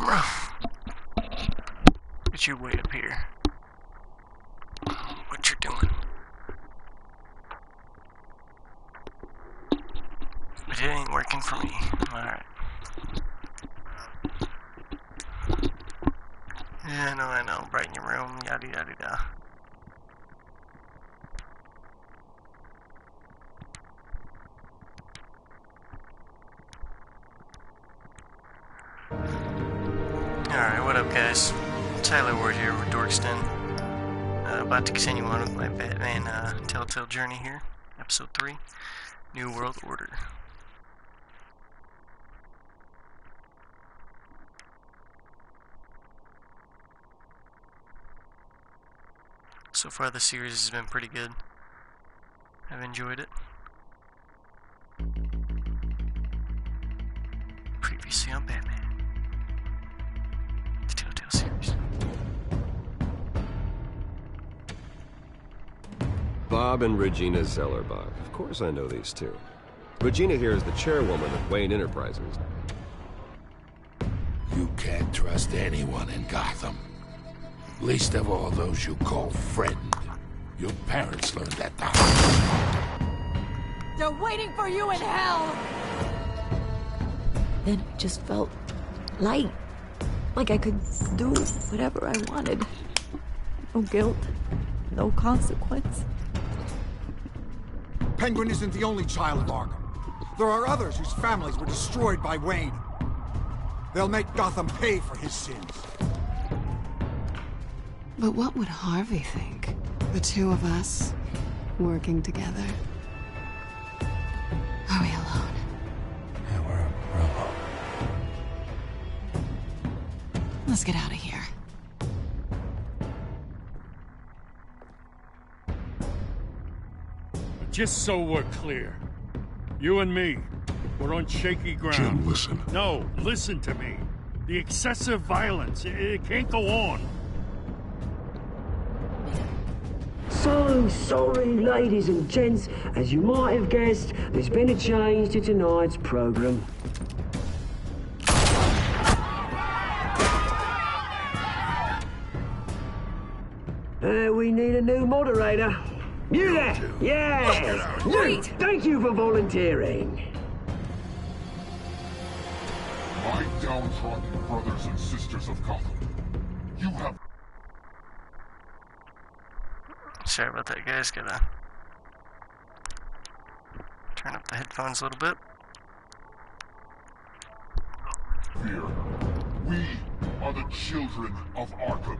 camera. Get you way up here. What you're doing. But it ain't working for me. Alright. Yeah, I know. Brighten your room, yada yada yada. Alright, what up guys? Tyler Ward here with Dorks Den. About to continue on with my Batman Telltale journey here. Episode 3. New World Order. So far the series has been pretty good. I've enjoyed it. Previously on Batman. The Telltale series. Bob and Regina Zellerbach. Of course I know these two. Regina here is the chairwoman of Wayne Enterprises. You can't trust anyone in Gotham. Least of all those you call friend. Your parents learned that the hard way. They're waiting for you in hell! Then it just felt light. Like I could do whatever I wanted. No guilt, no consequence. Penguin isn't the only child of Arkham. There are others whose families were destroyed by Wayne. They'll make Gotham pay for his sins. But what would Harvey think? The two of us, working together. Are we alone? Yeah, we're alone. Let's get out of here. Just so we're clear, you and me, we're on shaky ground. Jim, listen. No, listen to me. The excessive violence, it can't go on. So sorry, ladies and gents. As you might have guessed, there's been a change to tonight's program. We need a new moderator. You there? Yeah! Wait! Thank you for volunteering. My downtrodden brothers and sisters of Gotham. You have... Sorry about that guys, gotta turn up the headphones a little bit. fear. We are the children of Arkham.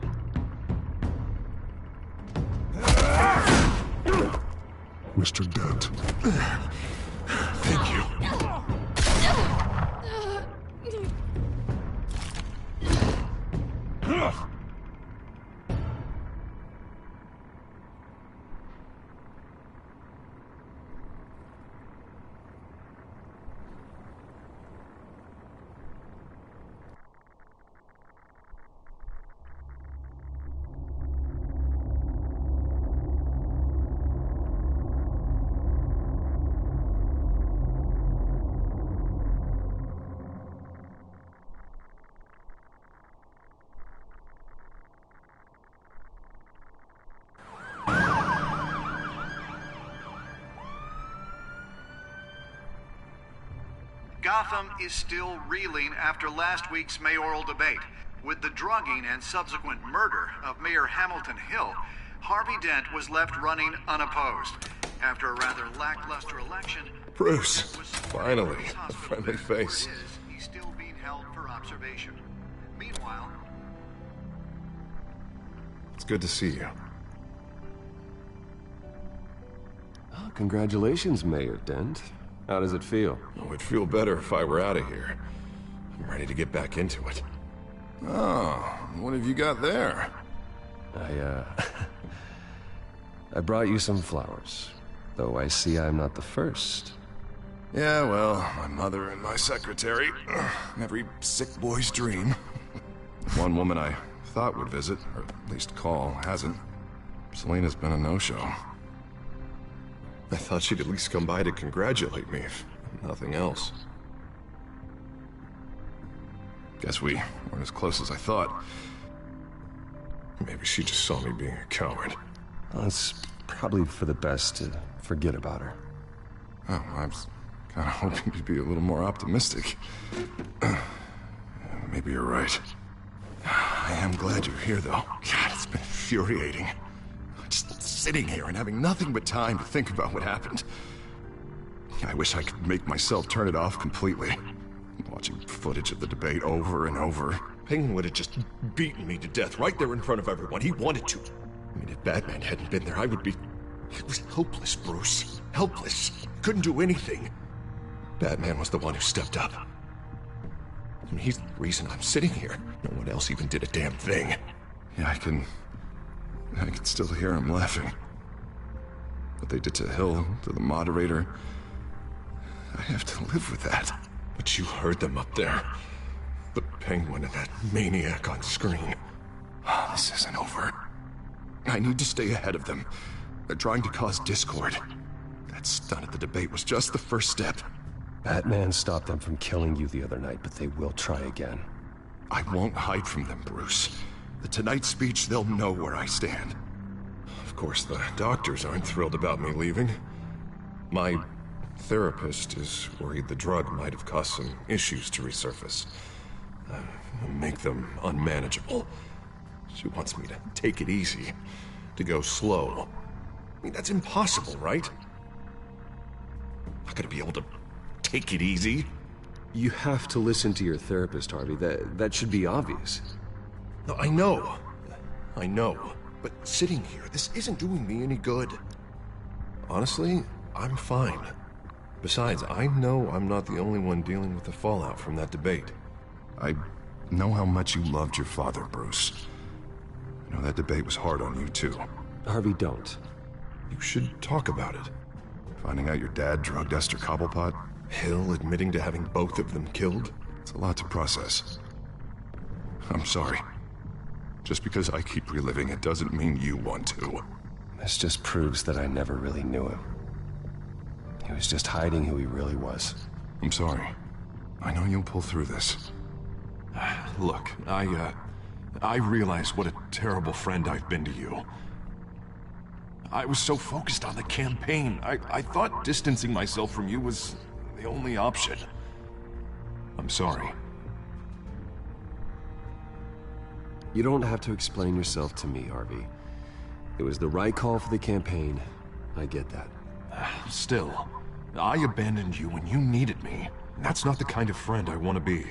Mr. Dent. Thank you. Gotham is still reeling after last week's mayoral debate. With the drugging and subsequent murder of Mayor Hamilton Hill, Harvey Dent was left running unopposed. After a rather lackluster election, Bruce, finally, a friendly face. He's still being held for observation. Meanwhile, It's good to see you. Oh, congratulations, Mayor Dent. How does it feel? Oh, it'd feel better if I were out of here. I'm ready to get back into it. Oh, what have you got there? I brought you some flowers. Though I see I'm not the first. Yeah, well, my mother and my secretary. Every sick boy's dream. One woman I thought would visit, or at least call, hasn't. Selena's been a no-show. I thought she'd at least come by to congratulate me, if nothing else. Guess we weren't as close as I thought. Maybe she just saw me being a coward. Well, it's probably for the best to forget about her. Oh, I was kind of hoping you'd be a little more optimistic. Maybe you're right. I am glad you're here, though. God, it's been infuriating. Just sitting here and having nothing but time to think about what happened. I wish I could make myself turn it off completely. Watching footage of the debate over and over. Penguin would have just beaten me to death right there in front of everyone. He wanted to. I mean, if Batman hadn't been there, I would be... It was helpless, Bruce. Helpless. Couldn't do anything. Batman was the one who stepped up. I mean, he's the reason I'm sitting here. No one else even did a damn thing. Yeah, I can still hear him laughing. What they did to Hill, to the moderator... I have to live with that. But you heard them up there. The Penguin and that maniac on screen. This isn't over. I need to stay ahead of them. They're trying to cause discord. That stunt at the debate was just the first step. Batman stopped them from killing you the other night, but they will try again. I won't hide from them, Bruce. The Tonight speech, they'll know where I stand. Of course, the doctors aren't thrilled about me leaving. My therapist is worried the drug might have caused some issues to resurface. Make them unmanageable. She wants me to take it easy, to go slow. I mean, that's impossible, right? Not gonna be able to take it easy. You have to listen to your therapist, Harvey. That should be obvious. No, I know. But sitting here, this isn't doing me any good. Honestly, I'm fine. Besides, I know I'm not the only one dealing with the fallout from that debate. I know how much you loved your father, Bruce. I know that debate was hard on you, too. Harvey, don't. You should talk about it. Finding out your dad drugged Esther Cobblepot? Hill admitting to having both of them killed? It's a lot to process. I'm sorry. Just because I keep reliving it doesn't mean you want to. This just proves that I never really knew him. He was just hiding who he really was. I'm sorry. I know you'll pull through this. Look, I realize what a terrible friend I've been to you. I was so focused on the campaign. I thought distancing myself from you was the only option. I'm sorry. You don't have to explain yourself to me, Harvey. It was the right call for the campaign. I get that. Still, I abandoned you when you needed me. That's not the kind of friend I want to be.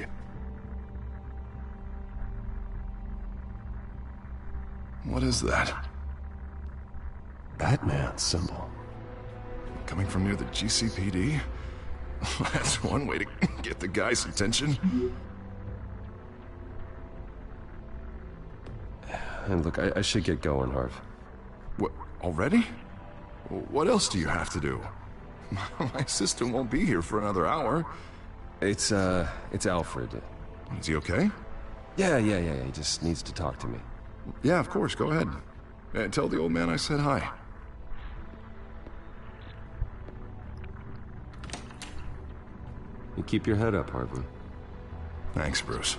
What is that? Batman's symbol. Coming from near the GCPD? That's one way to get the guy's attention. And look, I should get going, Harv. What, already? What else do you have to do? My assistant won't be here for another hour. It's Alfred. Is he okay? Yeah, he just needs to talk to me. Yeah, of course, go ahead. Tell the old man I said hi. You keep your head up, Harvey. Thanks, Bruce.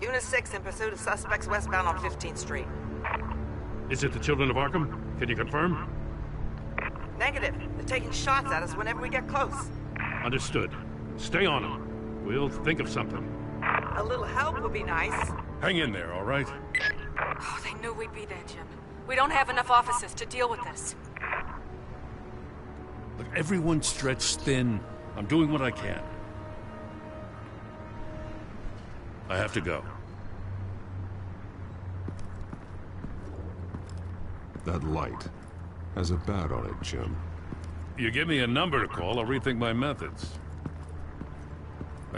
Unit 6 in pursuit of suspects westbound on 15th Street. Is it the Children of Arkham? Can you confirm? Negative. They're taking shots at us whenever we get close. Understood. Stay on them. We'll think of something. A little help would be nice. Hang in there, all right? Oh, they knew we'd be there, Jim. We don't have enough officers to deal with this. Look, everyone's stretched thin. I'm doing what I can. I have to go. That light has a bat on it, Jim. You give me a number to call, I'll rethink my methods.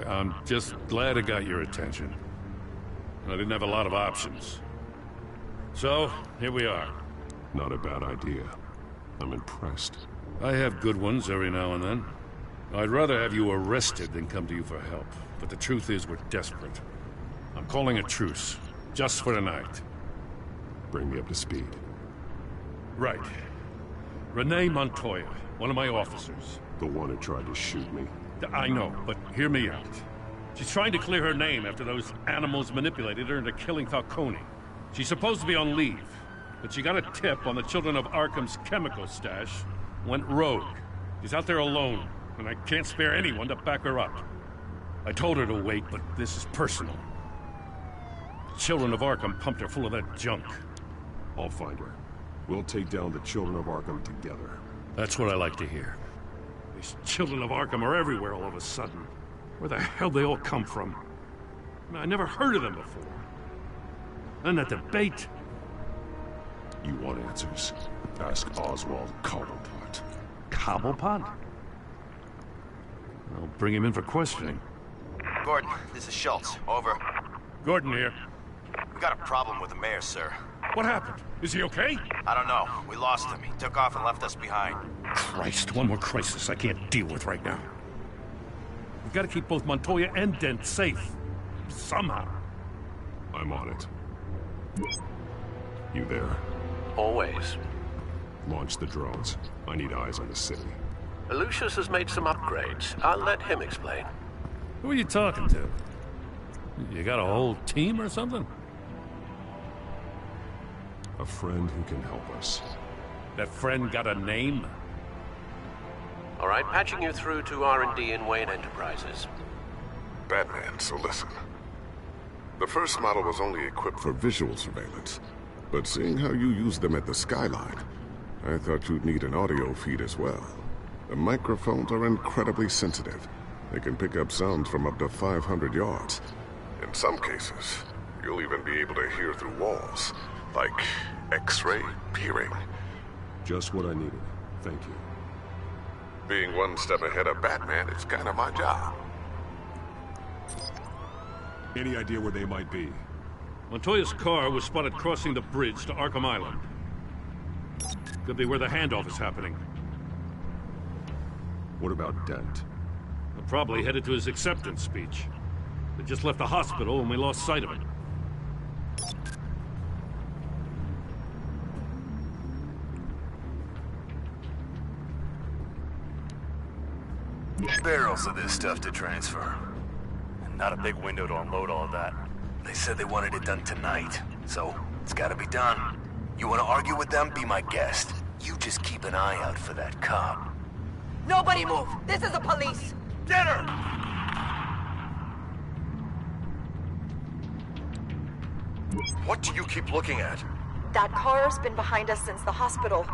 I'm just glad I got your attention. I didn't have a lot of options. So, here we are. Not a bad idea. I'm impressed. I have good ones every now and then. I'd rather have you arrested than come to you for help. But the truth is, we're desperate. I'm calling a truce. Just for tonight. Bring me up to speed. Right. Renee Montoya, one of my officers. The one who tried to shoot me. I know, but hear me out. She's trying to clear her name after those animals manipulated her into killing Falcone. She's supposed to be on leave, but she got a tip on the Children of Arkham's chemical stash, went rogue. She's out there alone, and I can't spare anyone to back her up. I told her to wait, but this is personal. The Children of Arkham pumped her full of that junk. I'll find her. We'll take down the Children of Arkham together. That's what I like to hear. These Children of Arkham are everywhere all of a sudden. Where the hell they all come from? I never heard of them before. And that debate. You want answers? Ask Oswald Cobblepot. Cobblepot? I'll bring him in for questioning. Gordon, this is Schultz. Over. Gordon here. We got a problem with the mayor, sir. What happened? Is he okay? I don't know. We lost him. He took off and left us behind. Christ, one more crisis I can't deal with right now. We've got to keep both Montoya and Dent safe. Somehow. I'm on it. You there? Always. Launch the drones. I need eyes on the city. Lucius has made some upgrades. I'll let him explain. Who are you talking to? You got a whole team or something? A friend who can help us. That friend got a name? All right, patching you through to R&D in Wayne Enterprises. Batman, so listen. The first model was only equipped for visual surveillance. But seeing how you use them at the skyline, I thought you'd need an audio feed as well. The microphones are incredibly sensitive. They can pick up sounds from up to 500 yards. In some cases, you'll even be able to hear through walls. Like X-ray peering. Just what I needed. Thank you. Being one step ahead of Batman is kind of my job. Any idea where they might be? Montoya's car was spotted crossing the bridge to Arkham Island. Could be where the handoff is happening. What about Dent? They're probably headed to his acceptance speech. They just left the hospital and we lost sight of him. Barrels of this stuff to transfer. And not a big window to unload all of that. They said they wanted it done tonight, so it's gotta be done. You wanna argue with them? Be my guest. You just keep an eye out for that cop. Nobody move! This is the police! Get her! What do you keep looking at? That car's been behind us since the hospital.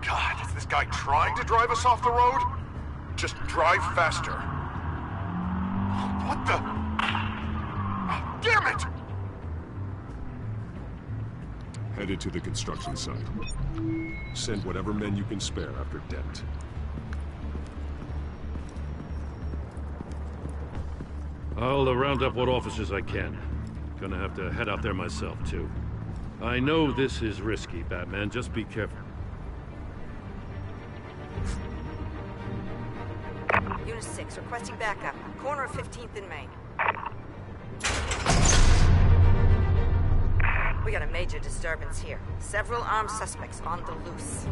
God, is this guy trying to drive us off the road? Just drive faster. What the? Oh, damn it! Headed to the construction site. Send whatever men you can spare after Dent. I'll round up what officers I can. Gonna have to head out there myself, too. I know this is risky, Batman. Just be careful. Unit 6, requesting backup. Corner of 15th and Main. We got a major disturbance here. Several armed suspects on the loose.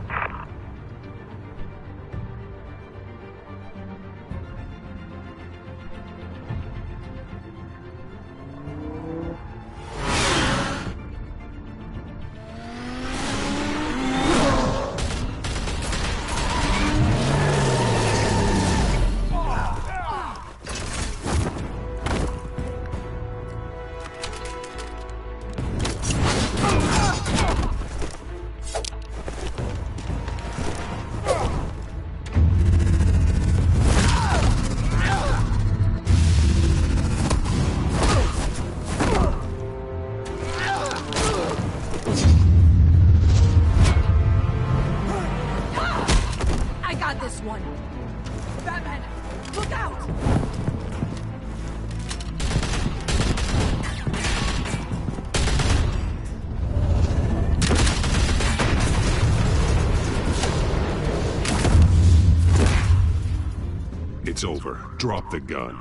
It's over. Drop the gun.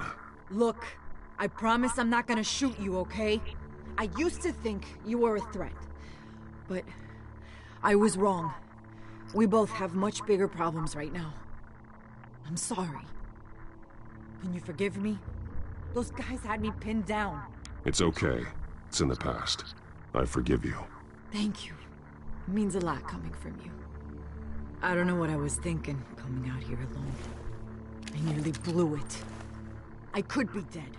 Look, I promise I'm not gonna shoot you, okay? I used to think you were a threat, but I was wrong. We both have much bigger problems right now. I'm sorry. Can you forgive me? Those guys had me pinned down. It's okay. It's in the past. I forgive you. Thank you. It means a lot coming from you. I don't know what I was thinking, coming out here alone. I nearly blew it. I could be dead.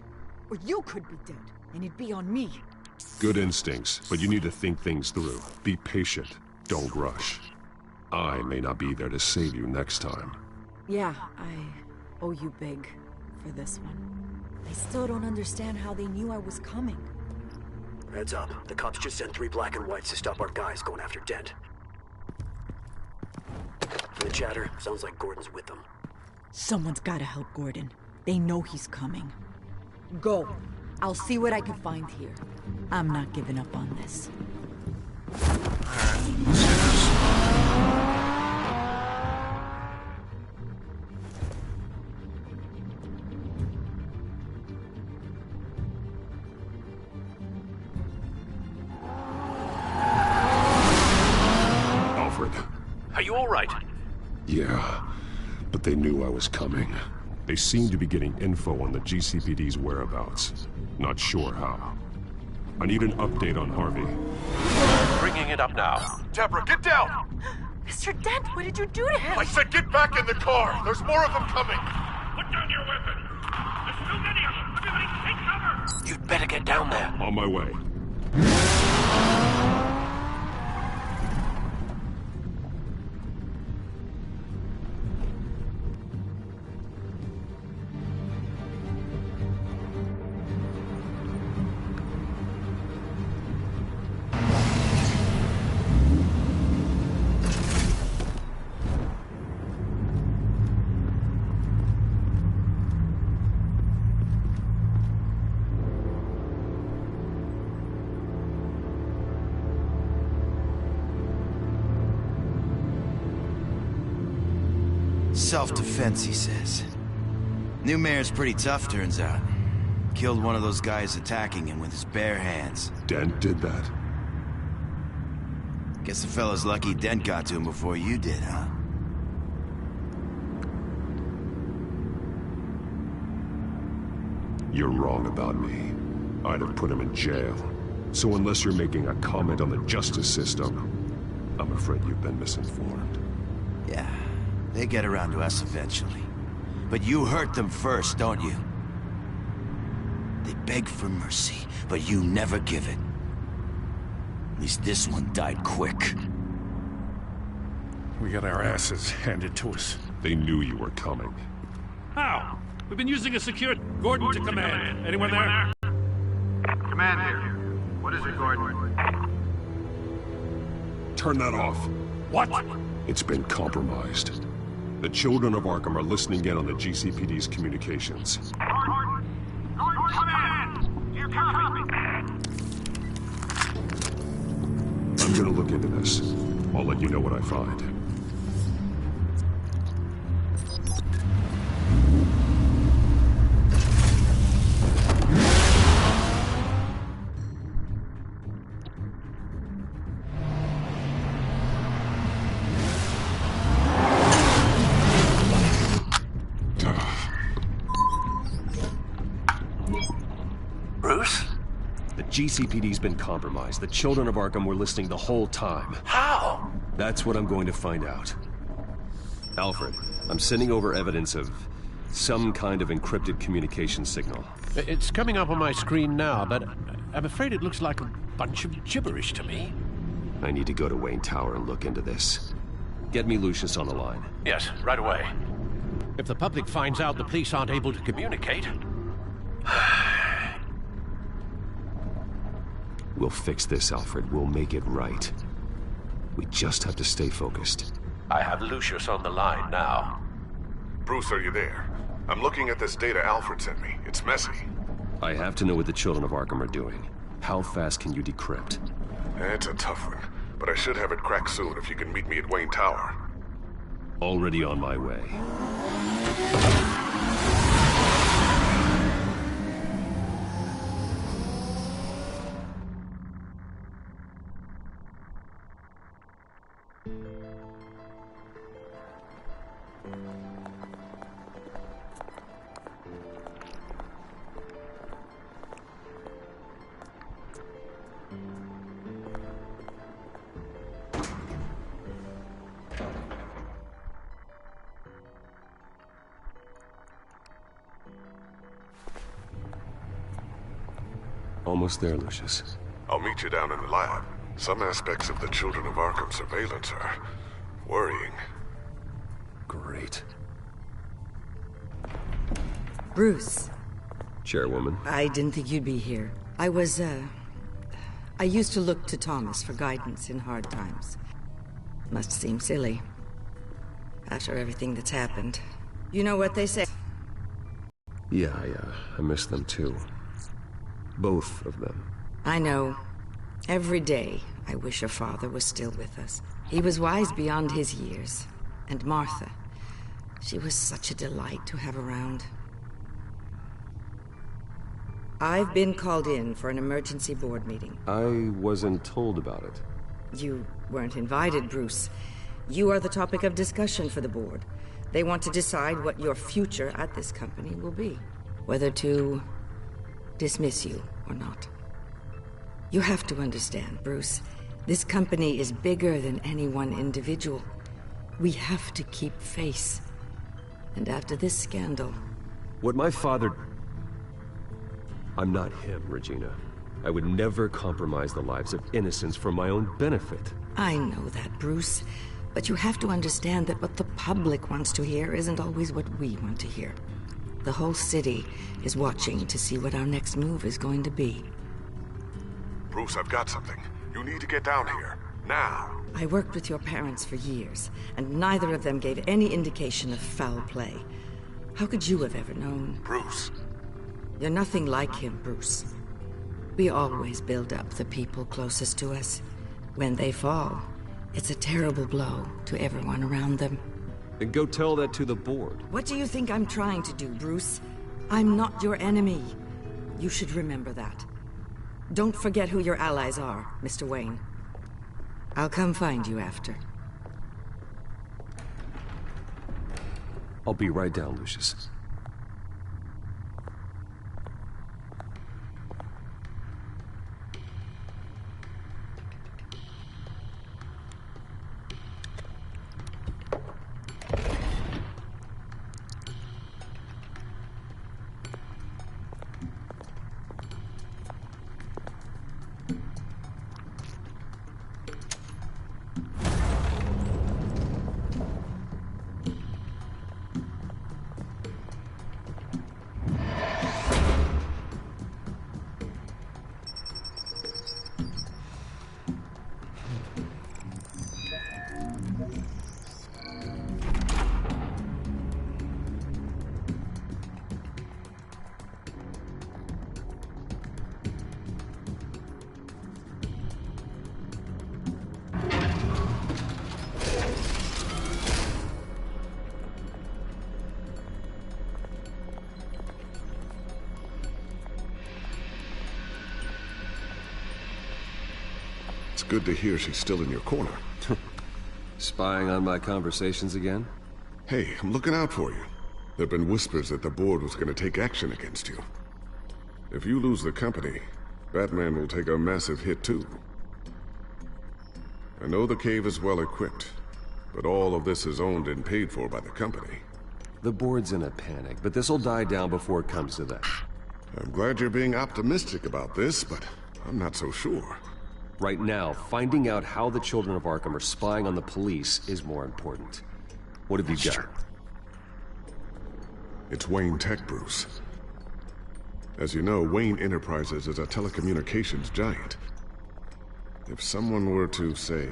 Or you could be dead, and it'd be on me. Good instincts, but you need to think things through. Be patient. Don't rush. I may not be there to save you next time. Yeah, I owe you big for this one. I still don't understand how they knew I was coming. Heads up. The cops just sent 3 black and whites to stop our guys going after Dent. From the chatter, sounds like Gordon's with them. Someone's gotta help Gordon. They know he's coming. Go. I'll see what I can find here. I'm not giving up on this. Alfred. Are you all right? Yeah, but they knew I was coming. They seem to be getting info on the GCPD's whereabouts. Not sure how. I need an update on Harvey. Bringing it up now. Deborah, get down! Mr. Dent, what did you do to him? I said get back in the car! There's more of them coming! Put down your weapon! There's too many of them! Everybody take cover! You'd better get down there. On my way. Self-defense, he says. New mayor's pretty tough, turns out. Killed one of those guys attacking him with his bare hands. Dent did that? Guess the fella's lucky Dent got to him before you did, huh? You're wrong about me. I'd have put him in jail. So unless you're making a comment on the justice system, I'm afraid you've been misinformed. Yeah, they get around to us eventually. But you hurt them first, don't you? They beg for mercy, but you never give it. At least this one died quick. We got our asses handed to us. They knew you were coming. How? We've been using a secure... Gordon to command. Anyone there? Command here. What is it, Gordon? Turn that off. What? It's been compromised. The children of Arkham are listening in on the GCPD's communications. Gordon command! You copy me? I'm gonna look into this. I'll let you know what I find. GCPD's been compromised. The children of Arkham were listening the whole time. How? That's what I'm going to find out. Alfred, I'm sending over evidence of some kind of encrypted communication signal. It's coming up on my screen now, but I'm afraid it looks like a bunch of gibberish to me. I need to go to Wayne Tower and look into this. Get me Lucius on the line. Yes, right away. If the public finds out the police aren't able to communicate... We'll fix this, Alfred. We'll make it right. We just have to stay focused. I have Lucius on the line now. Bruce, are you there? I'm looking at this data Alfred sent me. It's messy. I have to know what the children of Arkham are doing. How fast can you decrypt? It's a tough one, but I should have it cracked soon if you can meet me at Wayne Tower. Already on my way. Almost there, Lucius. I'll meet you down in the lab. Some aspects of the Children of Arkham surveillance are worrying. Great. Bruce. Chairwoman. I didn't think you'd be here. I used to look to Thomas for guidance in hard times. Must seem silly. After everything that's happened. You know what they say. Yeah, I miss them too. Both of them. I know. Every day, I wish your father was still with us. He was wise beyond his years. And Martha, she was such a delight to have around. I've been called in for an emergency board meeting. I wasn't told about it. You weren't invited, Bruce. You are the topic of discussion for the board. They want to decide what your future at this company will be. Whether to dismiss you or not. You have to understand, Bruce. This company is bigger than any one individual. We have to keep face. And after this scandal... What my father... I'm not him, Regina. I would never compromise the lives of innocents for my own benefit. I know that, Bruce. But you have to understand that what the public wants to hear isn't always what we want to hear. The whole city is watching to see what our next move is going to be. Bruce, I've got something. You need to get down here. Now. I worked with your parents for years, and neither of them gave any indication of foul play. How could you have ever known? Bruce. You're nothing like him, Bruce. We always build up the people closest to us. When they fall, it's a terrible blow to everyone around them. Then go tell that to the board. What do you think I'm trying to do, Bruce? I'm not your enemy. You should remember that. Don't forget who your allies are, Mr. Wayne. I'll come find you after. I'll be right down, Lucius. It's good to hear she's still in your corner. Spying on my conversations again? Hey, I'm looking out for you. There've been whispers that the board was going to take action against you. If you lose the company, Batman will take a massive hit too. I know the cave is well equipped, but all of this is owned and paid for by the company. The board's in a panic, but this'll die down before it comes to that. I'm glad you're being optimistic about this, but I'm not so sure. Right now, finding out how the Children of Arkham are spying on the police is more important. What have you got? It's Wayne Tech, Bruce. As you know, Wayne Enterprises is a telecommunications giant. If someone were to, say,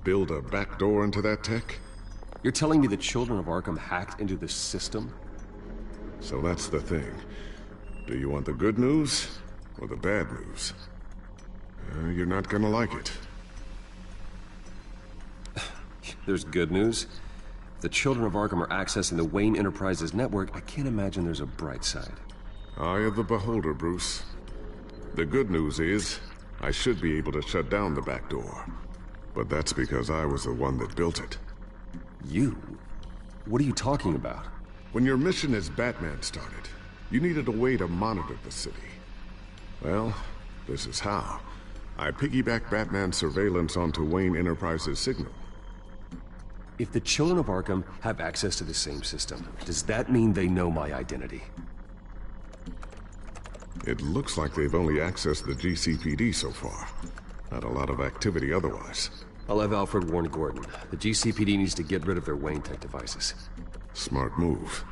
build a backdoor into that tech... You're telling me the Children of Arkham hacked into this system? So that's the thing. Do you want the good news or the bad news? You're not gonna like it. There's good news. If the Children of Arkham are accessing the Wayne Enterprises network, I can't imagine there's a bright side. Eye of the beholder, Bruce. The good news is, I should be able to shut down the back door. But that's because I was the one that built it. You? What are you talking about? When your mission as Batman started, you needed a way to monitor the city. Well, this is how. I piggybacked Batman's surveillance onto Wayne Enterprises' signal. If the Children of Arkham have access to the same system, does that mean they know my identity? It looks like they've only accessed the GCPD so far. Not a lot of activity otherwise. I'll have Alfred warn Gordon. The GCPD needs to get rid of their Wayne tech devices. Smart move.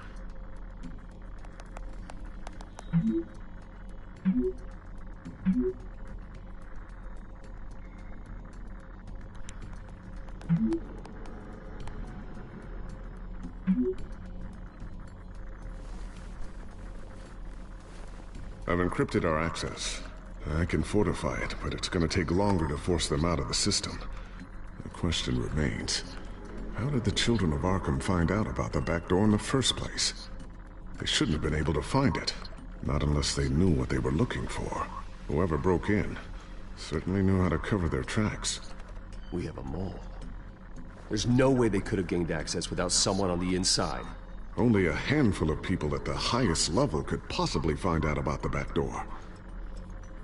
I've encrypted our access. I can fortify it, but it's gonna take longer to force them out of the system. The question remains, how did the children of Arkham find out about the back door in the first place? They shouldn't have been able to find it. Not unless they knew what they were looking for. Whoever broke in certainly knew how to cover their tracks. We have a mole. There's no way they could have gained access without someone on the inside. Only a handful of people at the highest level could possibly find out about the back door.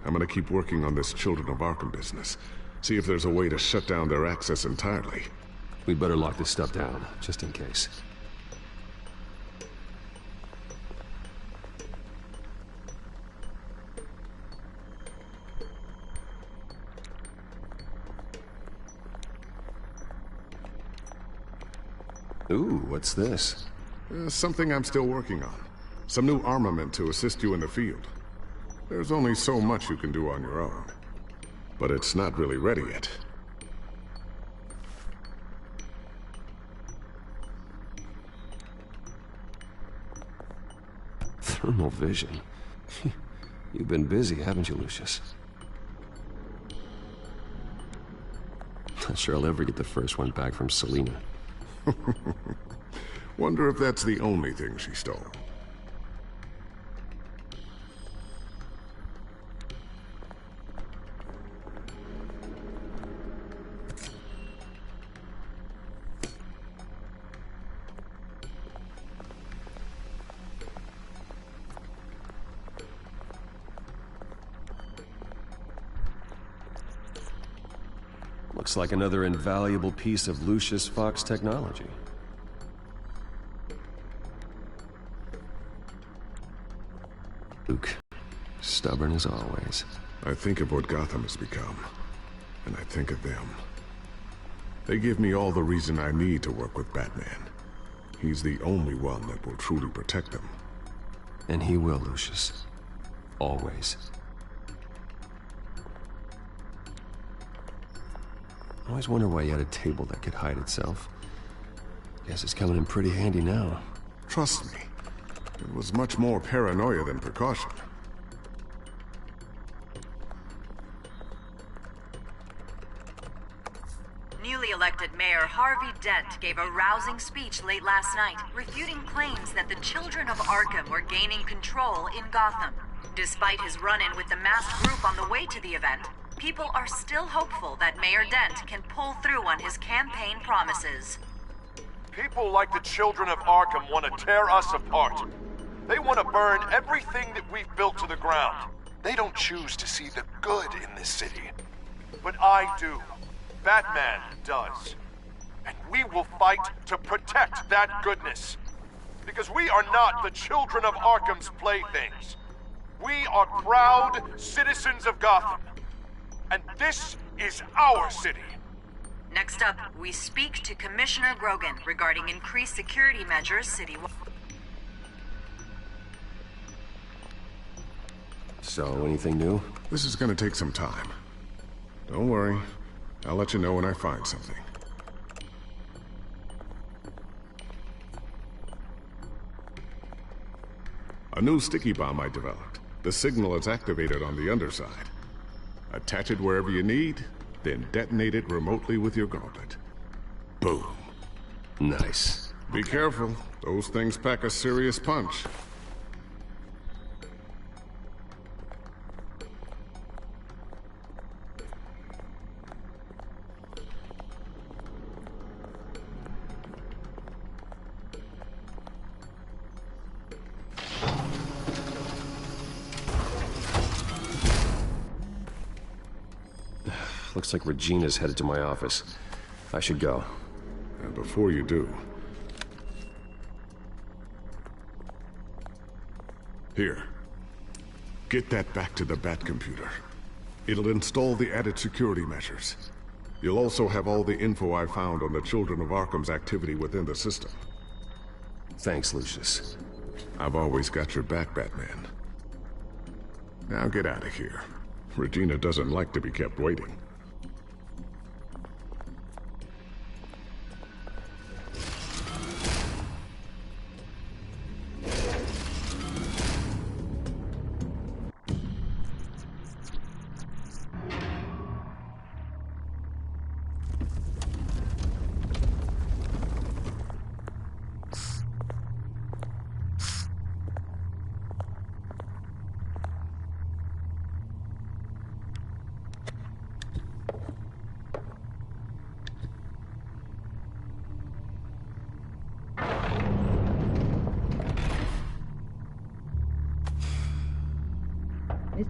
I'm gonna keep working on this Children of Arkham business. See if there's a way to shut down their access entirely. We'd better lock this stuff down, just in case. Ooh, what's this? Something I'm still working on. Some new armament to assist you in the field. There's only so much you can do on your own. But it's not really ready yet. Thermal vision. You've been busy, haven't you, Lucius? Not sure I'll ever get the first one back from Selina. Wonder if that's the only thing she stole. Looks like another invaluable piece of Lucius Fox technology. Luke, stubborn as always. I think of what Gotham has become, and I think of them. They give me all the reason I need to work with Batman. He's the only one that will truly protect them. And he will, Lucius. Always. I always wonder why you had a table that could hide itself. Guess it's coming in pretty handy now. Trust me, it was much more paranoia than precaution. Newly elected Mayor Harvey Dent gave a rousing speech late last night, refuting claims that the children of Arkham were gaining control in Gotham. Despite his run-in with the masked group on the way to the event, people are still hopeful that Mayor Dent can pull through on his campaign promises. People like the children of Arkham want to tear us apart. They want to burn everything that we've built to the ground. They don't choose to see the good in this city. But I do. Batman does. And we will fight to protect that goodness. Because we are not the children of Arkham's playthings. We are proud citizens of Gotham. And this is our city. Next up, we speak to Commissioner Grogan regarding increased security measures citywide. So, anything new? This is gonna take some time. Don't worry. I'll let you know when I find something. A new sticky bomb I developed. The signal is activated on the underside. Attach it wherever you need, then detonate it remotely with your gauntlet. Boom. Nice. Be careful. Those things pack a serious punch. Looks like Regina's headed to my office. I should go. And before you do... Here. Get that back to the Bat computer. It'll install the added security measures. You'll also have all the info I found on the Children of Arkham's activity within the system. Thanks, Lucius. I've always got your back, Batman. Now get out of here. Regina doesn't like to be kept waiting.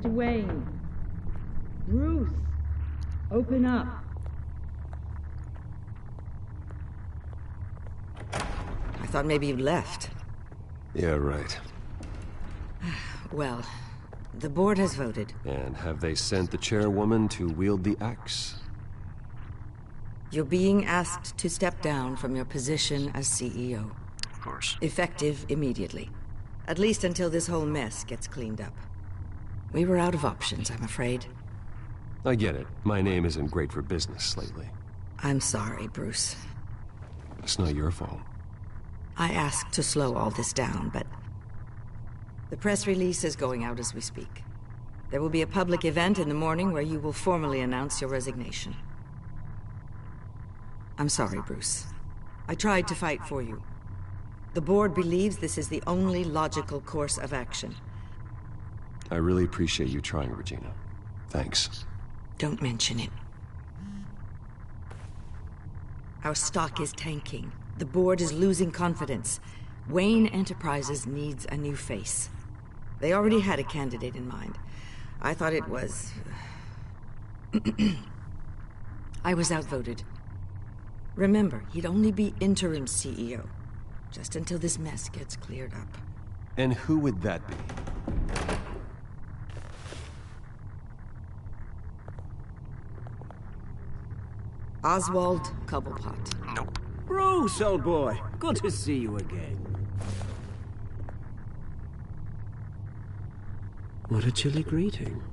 Mr. Wayne. Bruce. Open up. I thought maybe you left. Yeah, right. Well, the board has voted. And have they sent the chairwoman to wield the axe? You're being asked to step down from your position as CEO. Of course. Effective immediately. At least until this whole mess gets cleaned up. We were out of options, I'm afraid. I get it. My name isn't great for business lately. I'm sorry, Bruce. It's not your fault. I asked to slow all this down, but... The press release is going out as we speak. There will be a public event in the morning where you will formally announce your resignation. I'm sorry, Bruce. I tried to fight for you. The board believes this is the only logical course of action. I really appreciate you trying, Regina. Thanks. Don't mention it. Our stock is tanking. The board is losing confidence. Wayne Enterprises needs a new face. They already had a candidate in mind. I thought it was... I was outvoted. Remember, he'd only be interim CEO. Just until this mess gets cleared up. And who would that be? Oswald Cobblepot. Nope. Bruce, old boy. Good to see you again. What a chilly greeting.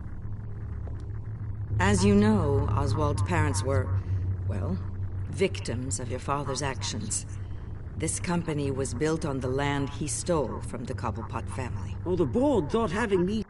As you know, Oswald's parents were, well, victims of your father's actions. This company was built on the land he stole from the Cobblepot family. Well, the board thought having me...